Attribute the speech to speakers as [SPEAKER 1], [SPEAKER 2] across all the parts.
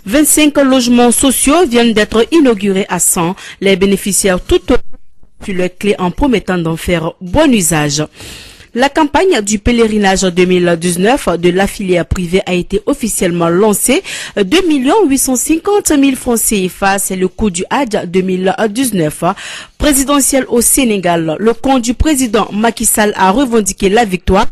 [SPEAKER 1] 25 logements sociaux viennent d'être inaugurés à 100. Les bénéficiaires tout ont reçu leurs clés en promettant d'en faire bon usage. La campagne du pèlerinage 2019 de la filière privée a été officiellement lancée. 2 850 000 francs CFA, c'est le coût du Hajj 2019. Présidentiel au Sénégal, le camp du président Macky Sall a revendiqué la victoire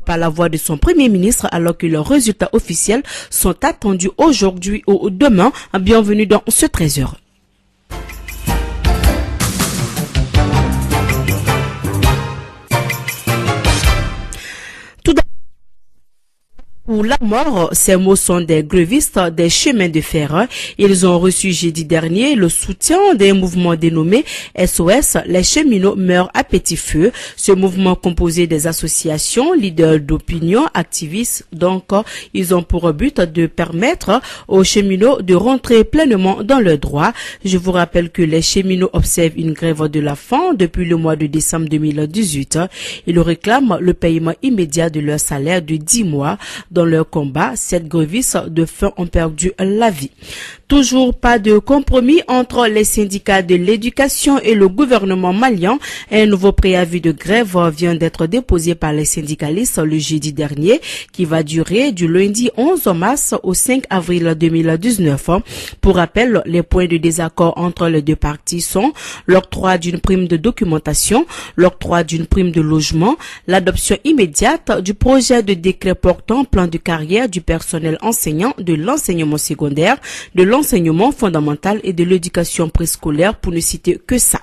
[SPEAKER 1] par la voix de son premier ministre, alors que leurs résultats officiels sont attendus aujourd'hui ou demain. Bienvenue dans ce 13h. Pour la mort, ces mots sont des grévistes des chemins de fer. Ils ont reçu jeudi dernier le soutien d'un mouvement dénommé SOS. Les cheminots meurent à petit feu. Ce mouvement composé des associations, leaders d'opinion, activistes, donc ils ont pour but de permettre aux cheminots de rentrer pleinement dans leurs droits. Je vous rappelle que les cheminots observent une grève de la faim depuis le mois de décembre 2018. Ils réclament le paiement immédiat de leur salaire de 10 mois. Dans leur combat, 7 grévistes de faim ont perdu la vie. Toujours pas de compromis entre les syndicats de l'éducation et le gouvernement malien. Un nouveau préavis de grève vient d'être déposé par les syndicalistes le jeudi dernier, qui va durer du lundi 11 mars au 5 avril 2019. Pour rappel, les points de désaccord entre les deux parties sont l'octroi d'une prime de documentation, l'octroi d'une prime de logement, l'adoption immédiate du projet de décret portant plan de carrière du personnel enseignant de l'enseignement secondaire, de l'enseignement fondamental et de l'éducation préscolaire, pour ne citer que ça.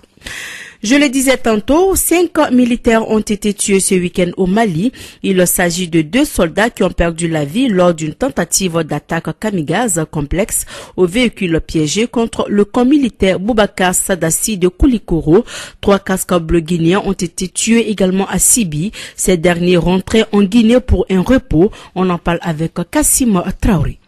[SPEAKER 1] Je le disais tantôt, 5 militaires ont été tués ce week-end au Mali. Il s'agit de 2 soldats qui ont perdu la vie lors d'une tentative d'attaque kamikaze complexe au véhicule piégé contre le camp militaire Boubacar Sadassi de Koulikoro. 3 casques bleus guinéens ont été tués également à Sibi. Ces derniers rentraient en Guinée pour un repos. On en parle avec Kassim Traoré.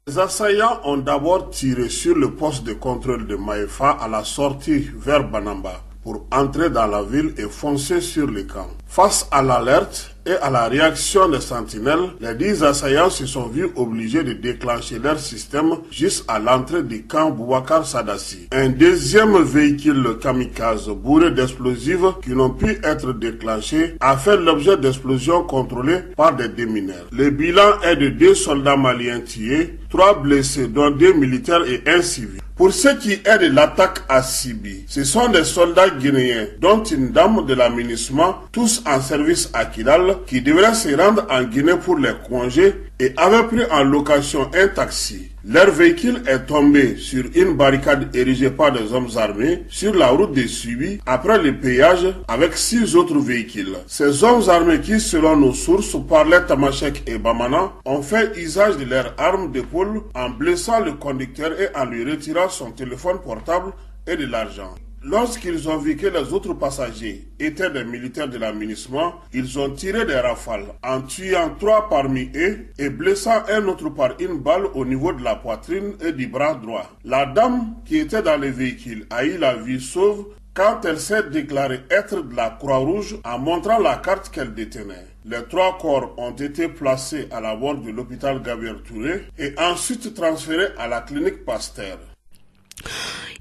[SPEAKER 2] Les assaillants ont d'abord tiré sur le poste de contrôle de Maïfa à la sortie vers Banamba pour entrer dans la ville et foncer sur les camps. Face à l'alerte et à la réaction des sentinelles, les 10 assaillants se sont vus obligés de déclencher leur système juste à l'entrée du camp Boubacar Sadassi. Un deuxième véhicule kamikaze bourré d'explosifs qui n'ont pu être déclenchés a fait l'objet d'explosions contrôlées par des démineurs. Le bilan est de 2 soldats maliens tués, 3 blessés dont 2 militaires et 1 civil. Pour ce qui est de l'attaque à Sibi, ce sont des soldats guinéens, dont une dame de l'aménagement, tous en service à Kidal, qui devraient se rendre en Guinée pour les congés et avaient pris en location un taxi. Leur véhicule est tombé sur une barricade érigée par des hommes armés sur la route de Sibi après le péage avec 6 autres véhicules. Ces hommes armés qui, selon nos sources, parlaient tamashek et bamana, ont fait usage de leurs armes d'épaule en blessant le conducteur et en lui retirant son téléphone portable et de l'argent. Lorsqu'ils ont vu que les autres passagers étaient des militaires de l'aménagement, ils ont tiré des rafales en tuant 3 parmi eux et blessant un autre par une balle au niveau de la poitrine et du bras droit. La dame qui était dans le véhicule a eu la vie sauve quand elle s'est déclarée être de la Croix-Rouge en montrant la carte qu'elle détenait. Les 3 corps ont été placés à la morgue de l'hôpital Gabriel Touré et ensuite transférés à la clinique Pasteur.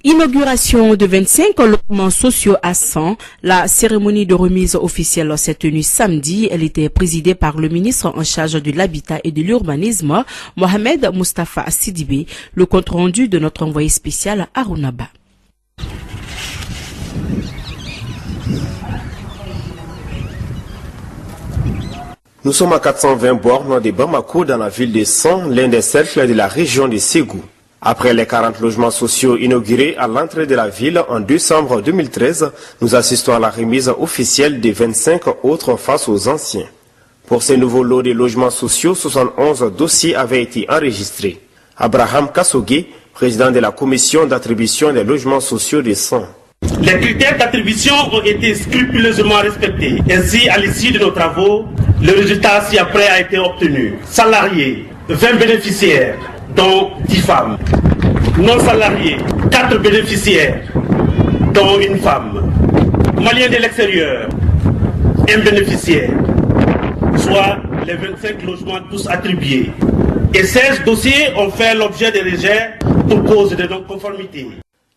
[SPEAKER 1] Inauguration de 25 logements sociaux à 100. La cérémonie de remise officielle s'est tenue samedi. Elle était présidée par le ministre en charge de l'habitat et de l'urbanisme, Mohamed Mustafa Sidibé. Le compte rendu de notre envoyé spécial Arunaba.
[SPEAKER 3] Nous sommes à 420 bornes de Bamako dans la ville de 100, l'un des cercles de la région de Ségou. Après les 40 logements sociaux inaugurés à l'entrée de la ville en décembre 2013, nous assistons à la remise officielle des 25 autres face aux anciens. Pour ces nouveaux lots de logements sociaux, 71 dossiers avaient été enregistrés. Abraham Kassogué, président de la commission d'attribution des logements sociaux de 100.
[SPEAKER 4] Les critères d'attribution ont été scrupuleusement respectés. Ainsi, à l'issue de nos travaux, le résultat ci-après a été obtenu. Salariés, 20 bénéficiaires, dont 10 femmes. Non salariés, 4 bénéficiaires, dont une femme. Maliens de l'extérieur, 1 bénéficiaire. Soit les 25 logements tous attribués. Et 16 dossiers ont fait l'objet de rejet pour cause de non-conformité.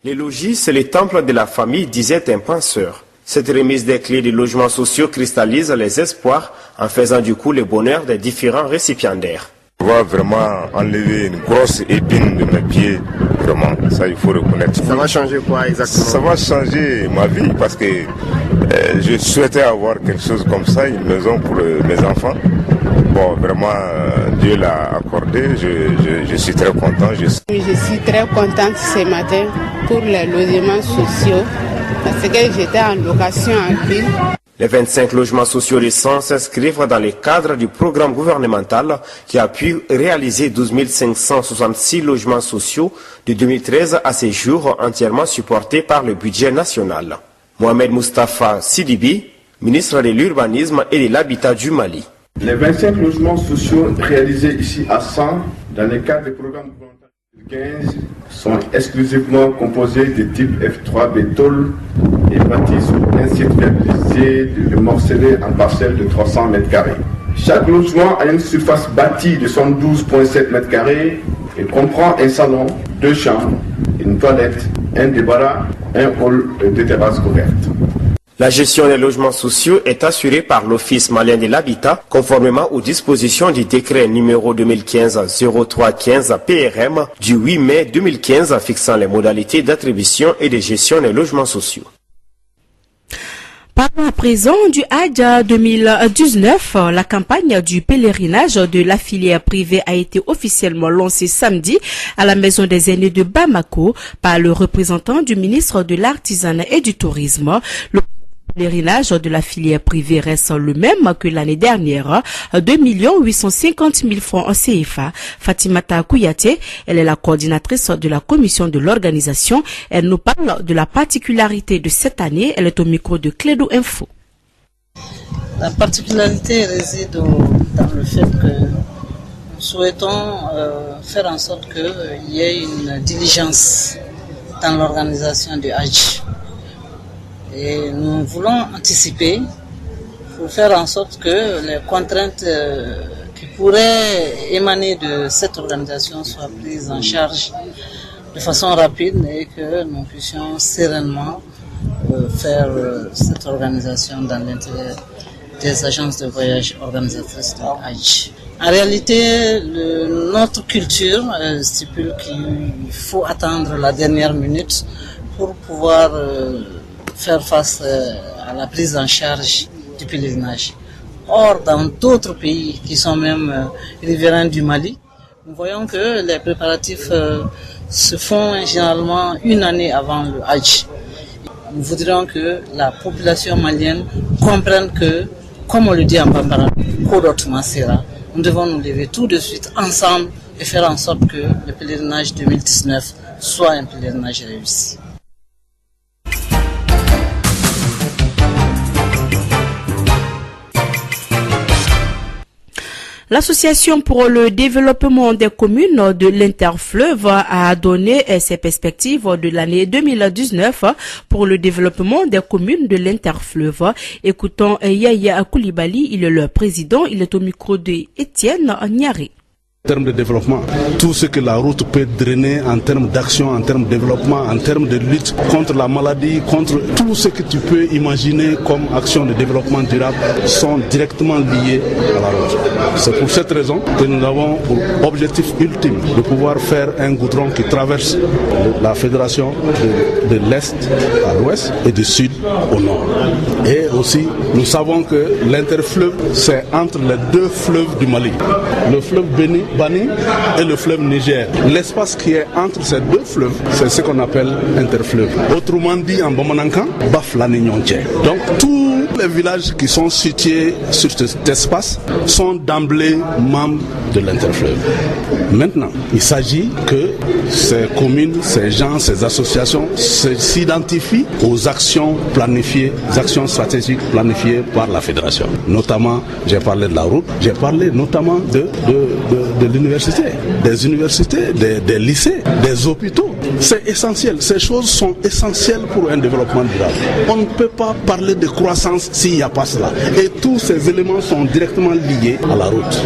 [SPEAKER 3] Les logis, c'est le temple de la famille, disait un penseur. Cette remise des clés des logements sociaux cristallise les espoirs en faisant du coup le bonheur des différents récipiendaires.
[SPEAKER 5] On va vraiment enlever une grosse épine de mes pieds, vraiment, ça il faut reconnaître.
[SPEAKER 3] Ça va changer quoi exactement?
[SPEAKER 5] Ça va changer ma vie parce que je souhaitais avoir quelque chose comme ça, une maison pour mes enfants. Bon, vraiment, Dieu l'a accordé, je suis très content. Je
[SPEAKER 6] suis très contente ce matin pour les logements sociaux parce que j'étais en location en ville.
[SPEAKER 3] Les 25 logements sociaux récents s'inscrivent dans le cadre du programme gouvernemental qui a pu réaliser 12 566 logements sociaux de 2013 à ces jours, entièrement supportés par le budget national. Mohamed Mustafa Sidibi, ministre de l'Urbanisme et de l'Habitat du Mali.
[SPEAKER 7] Les 25 logements sociaux réalisés ici à 100 dans le cadre du programme gouvernemental 2015 sont exclusivement composés de type F3 bétol et bâtis sur un site viabilisé de morcelé en parcelles de 300 m². Chaque logement a une surface bâtie de 112,7 m² et comprend un salon, 2 chambres, une toilette, un débarras, un hall et 2 terrasses couvertes.
[SPEAKER 3] La gestion des logements sociaux est assurée par l'Office malien de l'habitat, conformément aux dispositions du décret numéro 2015-0315 PRM du 8 mai 2015 fixant les modalités d'attribution et de gestion des logements sociaux.
[SPEAKER 1] Parlons à présent du Hajj 2019. La campagne du pèlerinage de la filière privée a été officiellement lancée samedi à la Maison des Aînés de Bamako par le représentant du ministre de l'Artisanat et du Tourisme. Le pèlerinage de la filière privée reste le même que l'année dernière, 2 850 000 francs en CFA. Fatimata Kouyaté, elle est la coordinatrice de la commission de l'organisation. Elle nous parle de la particularité de cette année. Elle est au micro de Clédo Info.
[SPEAKER 8] La particularité réside dans le fait que nous souhaitons faire en sorte qu'il y ait une diligence dans l'organisation du Hajj. Et nous voulons anticiper pour faire en sorte que les contraintes qui pourraient émaner de cette organisation soient prises en charge de façon rapide et que nous puissions sereinement faire cette organisation dans l'intérêt des agences de voyage organisatrices de Hajj. En réalité, notre culture stipule qu'il faut attendre la dernière minute pour pouvoir faire face à la prise en charge du pèlerinage. Or, dans d'autres pays qui sont même riverains du Mali, nous voyons que les préparatifs se font généralement une année avant le Hajj. Nous voudrions que la population malienne comprenne que, comme on le dit en bambara, nous devons nous lever tout de suite ensemble et faire en sorte que le pèlerinage 2019 soit un pèlerinage réussi.
[SPEAKER 1] L'Association pour le développement des communes de l'Interfleuve a donné ses perspectives de l'année 2019 pour le développement des communes de l'Interfleuve. Écoutons Yaya Koulibaly, il est le président, il est au micro de Étienne Niaré.
[SPEAKER 9] En termes de développement, tout ce que la route peut drainer en termes d'action, en termes de développement, en termes de lutte contre la maladie, contre tout ce que tu peux imaginer comme action de développement durable sont directement liés à la route. C'est pour cette raison que nous avons pour objectif ultime de pouvoir faire un goudron qui traverse la fédération de l'Est à l'Ouest et du Sud au Nord. Et aussi, nous savons que l'interfleuve, c'est entre les deux fleuves du Mali. Le fleuve Bani et le fleuve Niger. L'espace qui est entre ces deux fleuves, c'est ce qu'on appelle interfleuve. Autrement dit en Bamanankan, Baflani Nyonche. Donc tous les villages qui sont situés sur cet espace sont d'emblée membres de l'interfleuve. Maintenant, il s'agit que ces communes, ces gens, ces associations s'identifient aux actions planifiées, aux actions stratégiques planifiées par la fédération. Notamment, j'ai parlé de la route, j'ai parlé notamment de l'université, des universités, des lycées, des hôpitaux. C'est essentiel. Ces choses sont essentielles pour un développement durable. On ne peut pas parler de croissance s'il n'y a pas cela. Et tous ces éléments sont directement liés à la route.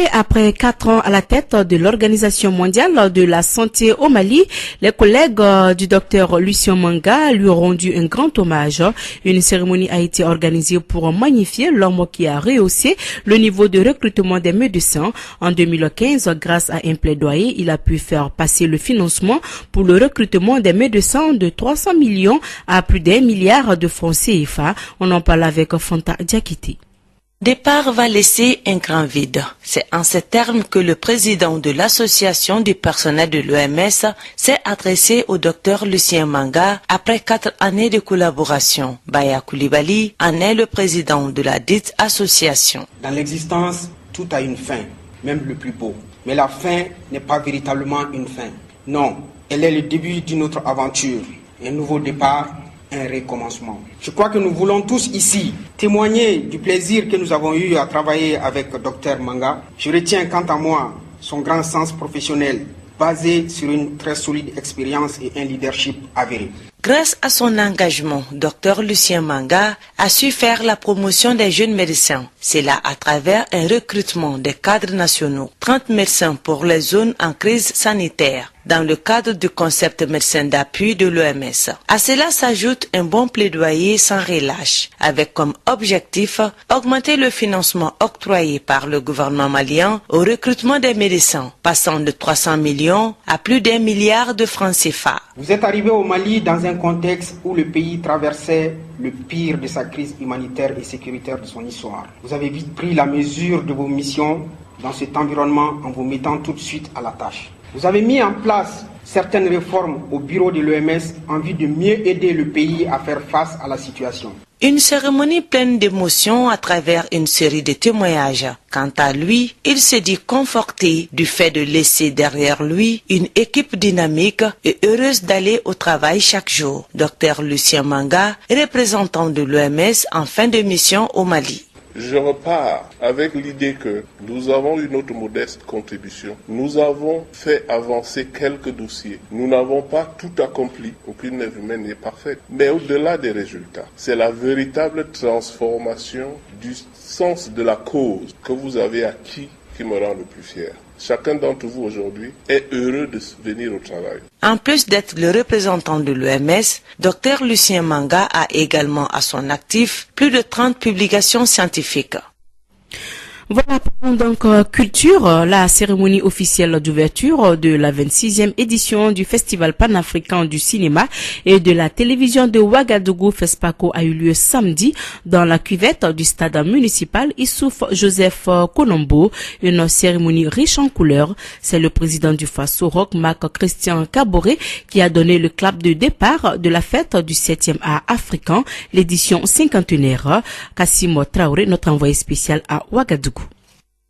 [SPEAKER 1] Et après 4 ans à la tête de l'Organisation mondiale de la santé au Mali, les collègues du docteur Lucien Manga lui ont rendu un grand hommage. Une cérémonie a été organisée pour magnifier l'homme qui a rehaussé le niveau de recrutement des médecins. En 2015, grâce à un plaidoyer, il a pu faire passer le financement pour le recrutement des médecins de 300 millions à plus d'1 milliard de francs CFA. On en parle avec Fanta Diakité.
[SPEAKER 10] Départ va laisser un grand vide. C'est en ces termes que le président de l'association du personnel de l'OMS s'est adressé au docteur Lucien Manga après 4 années de collaboration. Baya Koulibaly en est le président de la dite association.
[SPEAKER 11] Dans l'existence, tout a une fin, même le plus beau. Mais la fin n'est pas véritablement une fin. Non, elle est le début d'une autre aventure, un nouveau départ, un recommencement. Je crois que nous voulons tous ici témoigner du plaisir que nous avons eu à travailler avec Dr Manga. Je retiens quant à moi son grand sens professionnel basé sur une très solide expérience et un leadership avéré.
[SPEAKER 10] Grâce à son engagement, Dr Lucien Manga a su faire la promotion des jeunes médecins. C'est là à travers un recrutement des cadres nationaux. 30 médecins pour les zones en crise sanitaire, dans le cadre du concept médecin d'appui de l'OMS. À cela s'ajoute un bon plaidoyer sans relâche, avec comme objectif augmenter le financement octroyé par le gouvernement malien au recrutement des médecins, passant de 300 millions à plus d'1 milliard de francs CFA.
[SPEAKER 11] Vous êtes arrivé au Mali dans un contexte où le pays traversait le pire de sa crise humanitaire et sécuritaire de son histoire. Vous avez vite pris la mesure de vos missions dans cet environnement en vous mettant tout de suite à la tâche. Vous avez mis en place certaines réformes au bureau de l'OMS en vue de mieux aider le pays à faire face à la situation.
[SPEAKER 10] Une cérémonie pleine d'émotions à travers une série de témoignages. Quant à lui, il s'est dit conforté du fait de laisser derrière lui une équipe dynamique et heureuse d'aller au travail chaque jour. Dr Lucien Manga, représentant de l'OMS en fin de mission au Mali.
[SPEAKER 2] Je repars avec l'idée que nous avons une autre modeste contribution. Nous avons fait avancer quelques dossiers. Nous n'avons pas tout accompli. Aucune œuvre humaine n'est parfaite. Mais au-delà des résultats, c'est la véritable transformation du sens de la cause que vous avez acquis qui me rend le plus fier. Chacun d'entre vous aujourd'hui est heureux de venir au travail.
[SPEAKER 10] En plus d'être le représentant de l'OMS, Dr Lucien Manga a également à son actif plus de 30 publications scientifiques.
[SPEAKER 1] Voilà, donc culture, la cérémonie officielle d'ouverture de la 26e édition du Festival panafricain du cinéma et de la télévision de Ouagadougou FESPACO a eu lieu samedi dans la cuvette du stade municipal Issouf Joseph Konombo, une cérémonie riche en couleurs. C'est le président du FASO Rock, Marc Christian Kaboré, qui a donné le clap de départ de la fête du 7e art africain, l'édition 51e. Kassim Traoré, notre envoyé spécial à Ouagadougou.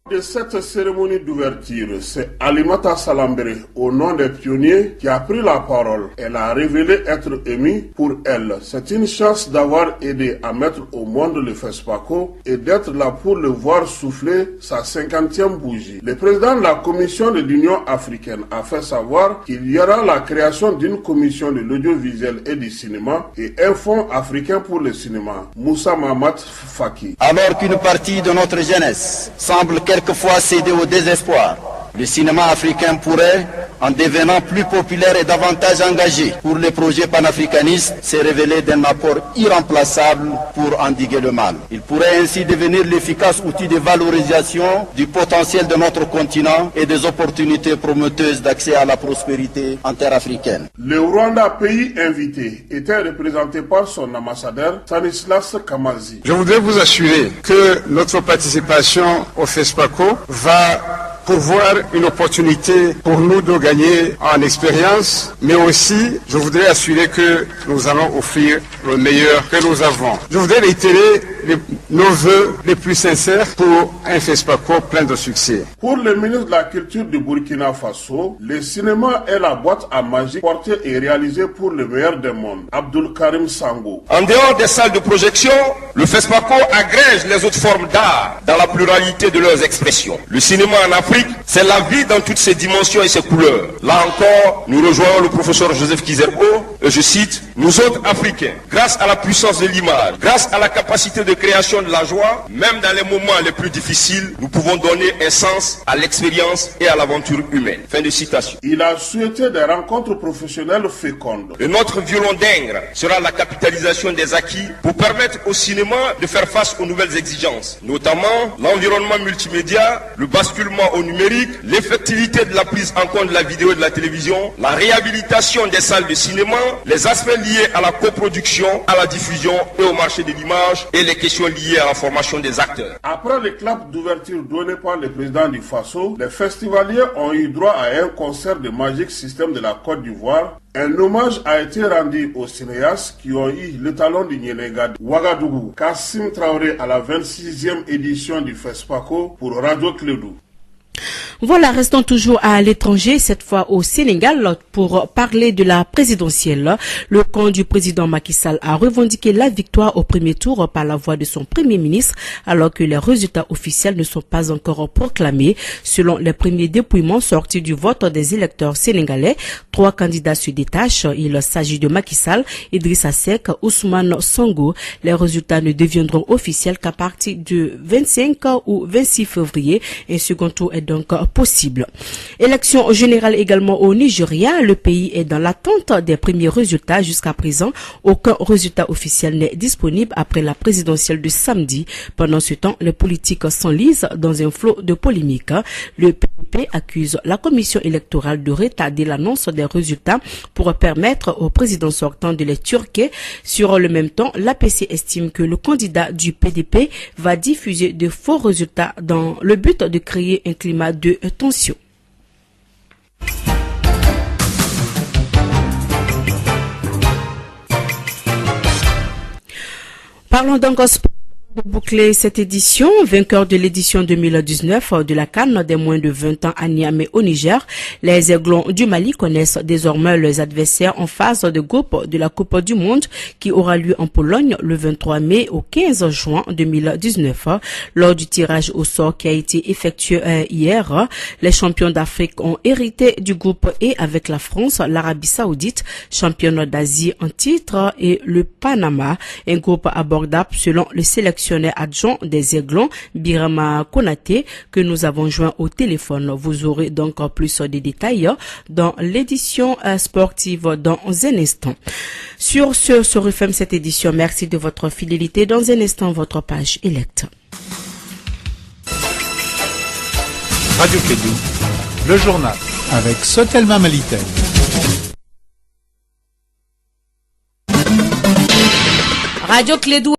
[SPEAKER 2] De cette cérémonie d'ouverture, c'est Alimata Salambere, au nom des pionniers, qui a pris la parole. Elle a révélé être émue. Pour elle, c'est une chance d'avoir aidé à mettre au monde le FESPACO et d'être là pour le voir souffler sa 50e bougie. Le président de la commission de l'Union africaine a fait savoir qu'il y aura la création d'une commission de l'audiovisuel et du cinéma et un fonds africain pour le cinéma. Moussa Mahamat Faki.
[SPEAKER 12] Alors qu'une partie de notre jeunesse semble quelquefois céder au désespoir, le cinéma africain pourrait, en devenant plus populaire et davantage engagé pour les projets panafricanistes, se révéler d'un apport irremplaçable pour endiguer le mal. Il pourrait ainsi devenir l'efficace outil de valorisation du potentiel de notre continent et des opportunités prometteuses d'accès à la prospérité interafricaine.
[SPEAKER 2] Le Rwanda, pays invité, était représenté par son ambassadeur Stanislas Kamazi.
[SPEAKER 13] Je voudrais vous assurer que notre participation au FESPACO va pourvoir une opportunité pour nous de gagner en expérience, mais aussi je voudrais assurer que nous allons offrir le meilleur que nous avons. Je voudrais réitérer nos vœux les plus sincères pour un FESPACO plein de succès.
[SPEAKER 2] Pour le ministre de la Culture du Burkina Faso, le cinéma est la boîte à magie portée et réalisée pour le meilleur des mondes. Abdul Karim Sango.
[SPEAKER 14] En dehors des salles de projection, le FESPACO agrège les autres formes d'art dans la pluralité de leurs expressions. Le cinéma en Afrique, c'est la vie dans toutes ses dimensions et ses couleurs. Là encore, nous rejoignons le professeur Joseph Kizerbo je cite, nous autres Africains, grâce à la puissance de l'image, grâce à la capacité de création de la joie, même dans les moments les plus difficiles, nous pouvons donner un sens à l'expérience et à l'aventure humaine. Fin de citation.
[SPEAKER 2] Il a souhaité des rencontres professionnelles fécondes.
[SPEAKER 14] Et notre violon d'Ingres sera la capitalisation des acquis pour permettre au cinéma de faire face aux nouvelles exigences, notamment l'environnement multimédia, le basculement au numérique, l'effectivité de la prise en compte de la vidéo et de la télévision, la réhabilitation des salles de cinéma, les aspects liés à la coproduction, à la diffusion et au marché de l'image et les questions liées à la formation des acteurs.
[SPEAKER 2] Après les claps d'ouverture donnés par le président du Faso, les festivaliers ont eu droit à un concert de Magic System de la Côte d'Ivoire. Un hommage a été rendu aux cinéastes qui ont eu le talon du Nyenega de Ouagadougou. Kassim Traoré à la 26e édition du FESPACO pour Radio Clédou.
[SPEAKER 1] Voilà, restons toujours à l'étranger, cette fois au Sénégal, pour parler de la présidentielle. Le camp du président Macky Sall a revendiqué la victoire au premier tour par la voix de son premier ministre, alors que les résultats officiels ne sont pas encore proclamés. Selon les premiers dépouillements sortis du vote des électeurs sénégalais, 3 candidats se détachent. Il s'agit de Macky Sall, Idrissa Seck, Ousmane Sonko. Les résultats ne deviendront officiels qu'à partir du 25 ou 26 février. Un second tour est donc possible. Élection générale également au Nigeria. Le pays est dans l'attente des premiers résultats. Jusqu'à présent, aucun résultat officiel n'est disponible après la présidentielle de samedi. Pendant ce temps, les politiques s'enlisent dans un flot de polémiques. Le PDP accuse la commission électorale de retarder l'annonce des résultats pour permettre au président sortant de les turquer. Sur le même temps, l'APC estime que le candidat du PDP va diffuser de faux résultats dans le but de créer un climat de tension. Parlons donc pour boucler cette édition, vainqueur de l'édition 2019 de la CAN des moins de 20 ans à Niamey au Niger, les Aiglons du Mali connaissent désormais leurs adversaires en phase de groupe de la Coupe du Monde qui aura lieu en Pologne le 23 mai au 15 juin 2019. Lors du tirage au sort qui a été effectué hier, les champions d'Afrique ont hérité du groupe E avec la France, l'Arabie Saoudite, championne d'Asie en titre, et le Panama, un groupe abordable selon le sélectionneur adjoint des Aiglons, Birama Konaté, que nous avons joint au téléphone. Vous aurez donc plus de détails dans l'édition sportive dans un instant. Sur ce, se referme cette édition. Merci de votre fidélité. Dans un instant, votre page électe.
[SPEAKER 15] Radio Clédou, le journal avec Sotelma Malitel.
[SPEAKER 1] Radio Clédou.